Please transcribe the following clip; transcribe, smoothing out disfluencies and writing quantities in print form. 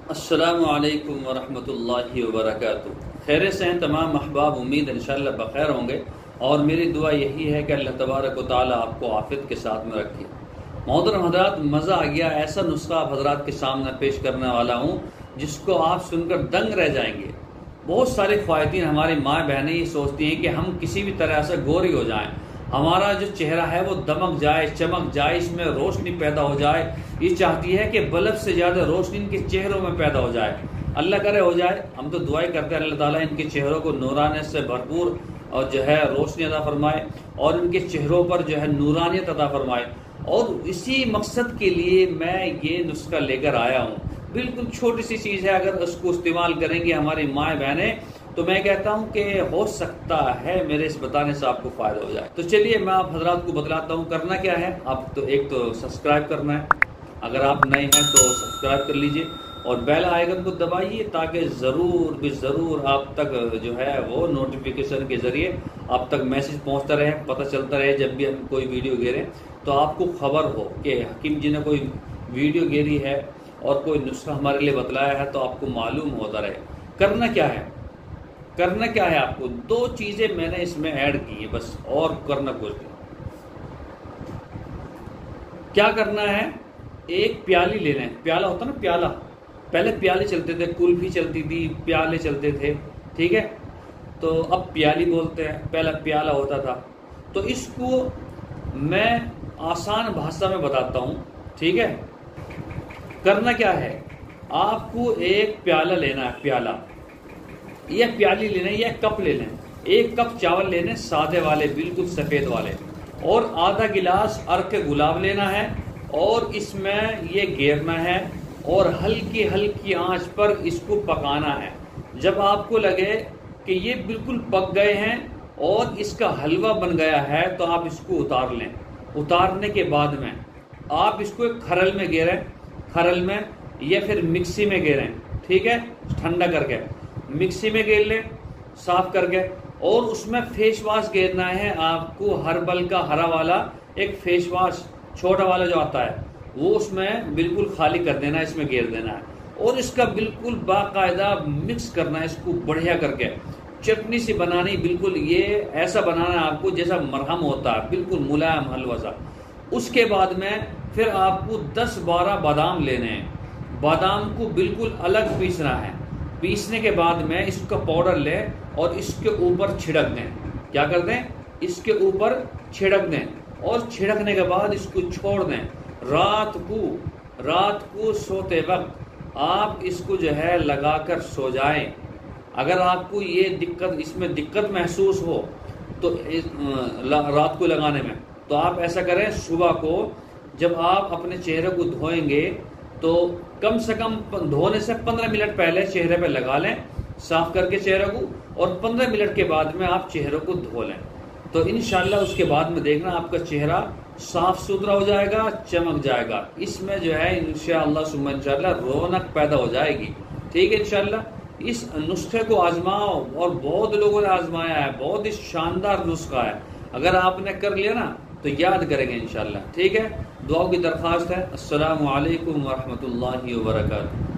अस्सलामु अलैकुम वरहमतुल्लाहि वबरकातुहू। खैर से हैं तमाम अहबाब, उम्मीद इंशाअल्लाह बखैर होंगे और मेरी दुआ यही है कि अल्लाह तबारक व तआला आपको आफियत के साथ में रखे। मोहतरम हज़रात, मज़ा आ गया। ऐसा नुस्खा आप हज़रात के सामने पेश करने वाला हूँ जिसको आप सुनकर दंग रह जाएंगे। बहुत सारी ख्वातीन, हमारी माँ बहनें ये सोचती हैं कि हम किसी भी तरह से गोरी हो जाएं, हमारा जो चेहरा है वो दमक जाए, चमक जाए, इसमें रोशनी पैदा हो जाए। ये चाहती है कि बल्ब से ज़्यादा रोशनी इनके चेहरों में पैदा हो जाए। अल्लाह करे हो जाए। हम तो दुआएं करते हैं अल्लाह ताला इनके चेहरों को नूरानियत से भरपूर और जो है रोशनी अता फरमाए और इनके चेहरों पर जो है नूरानियत अता फरमाए। और इसी मकसद के लिए मैं ये नुस्खा लेकर आया हूँ। बिल्कुल छोटी सी चीज़ है, अगर उसको इस्तेमाल करेंगे हमारी माएँ बहनें तो मैं कहता हूं कि हो सकता है मेरे इस बताने से आपको फायदा हो जाए। तो चलिए मैं आप हजरात को बतलाता हूं करना क्या है। आप तो एक तो सब्सक्राइब करना है, अगर आप नए हैं तो सब्सक्राइब कर लीजिए और बेल आइकन को दबाइए ताकि ज़रूर भी ज़रूर आप तक जो है वो नोटिफिकेशन के ज़रिए आप तक मैसेज पहुंचता रहे, पता चलता रहे जब भी हम कोई वीडियो घेरें तो आपको खबर हो कि हकीम जी ने कोई वीडियो घेरी है और कोई नुस्खा हमारे लिए बतलाया है, तो आपको मालूम होता रहे। करना क्या है, करना क्या है आपको, दो चीजें मैंने इसमें ऐड की है बस, और करना कुछ नहीं। क्या करना है, एक प्याली लेना है। प्याला होता ना, प्याला, पहले प्याले चलते थे, कुल्फी चलती थी, प्याले चलते थे, ठीक है, तो अब प्याली बोलते हैं, पहला प्याला होता था। तो इसको मैं आसान भाषा में बताता हूं, ठीक है। करना क्या है, आपको एक प्याला लेना है, प्याला या प्याली लेना है या कप लेना है। एक कप चावल लेने सादे वाले, बिल्कुल सफ़ेद वाले, और आधा गिलास अर्क गुलाब लेना है और इसमें ये घेरना है और हल्की हल्की आंच पर इसको पकाना है। जब आपको लगे कि ये बिल्कुल पक गए हैं और इसका हलवा बन गया है तो आप इसको उतार लें। उतारने के बाद में आप इसको एक खरल में घेरें, खरल में या फिर मिक्सी में घेरें, ठीक है, ठंडा करके मिक्सी में घेर लें साफ करके। और उसमें फेस वाश घेरना है आपको, हर्बल का हरा वाला एक फेस वाश छोटा वाला जो आता है वो उसमें बिल्कुल खाली कर देना है, इसमें घेर देना है और इसका बिल्कुल बाकायदा मिक्स करना है इसको बढ़िया करके। चटनी सी बनानी, बिल्कुल ये ऐसा बनाना है आपको जैसा मरहम होता है, बिल्कुल मुलायम हलवा सा। उसके बाद में फिर आपको 10-12 बादाम लेने हैं। बादाम को बिल्कुल अलग पीसना है। पीसने के बाद में इसका पाउडर लें और इसके ऊपर छिड़क दें। क्या कर दें, इसके ऊपर छिड़क दें और छिड़कने के बाद इसको छोड़ दें। रात को सोते वक्त आप इसको जो है लगाकर सो जाएं। अगर आपको ये दिक्कत, इसमें दिक्कत महसूस हो तो रात को लगाने में, तो आप ऐसा करें, सुबह को जब आप अपने चेहरे को धोएंगे तो कम से कम धोने से 15 मिनट पहले चेहरे पे लगा लें साफ करके चेहरे को, और 15 मिनट के बाद में आप चेहरे को धो लें। तो इंशाल्लाह उसके बाद में देखना आपका चेहरा साफ सुथरा हो जाएगा, चमक जाएगा। इसमें जो है इंशाल्लाह सुम्मा इंशाल्लाह रौनक पैदा हो जाएगी, ठीक है। इंशाल्लाह इस नुस्खे को आजमाओ, और बहुत लोगों ने आजमाया है, बहुत ही शानदार नुस्खा है। अगर आपने कर लिया ना तो याद करेंगे इंशाल्लाह, ठीक है। दुआओं की दरख्वास्त है। अस्सलामु अलैकुम वरहमतुल्लाहि वबरकातुहू।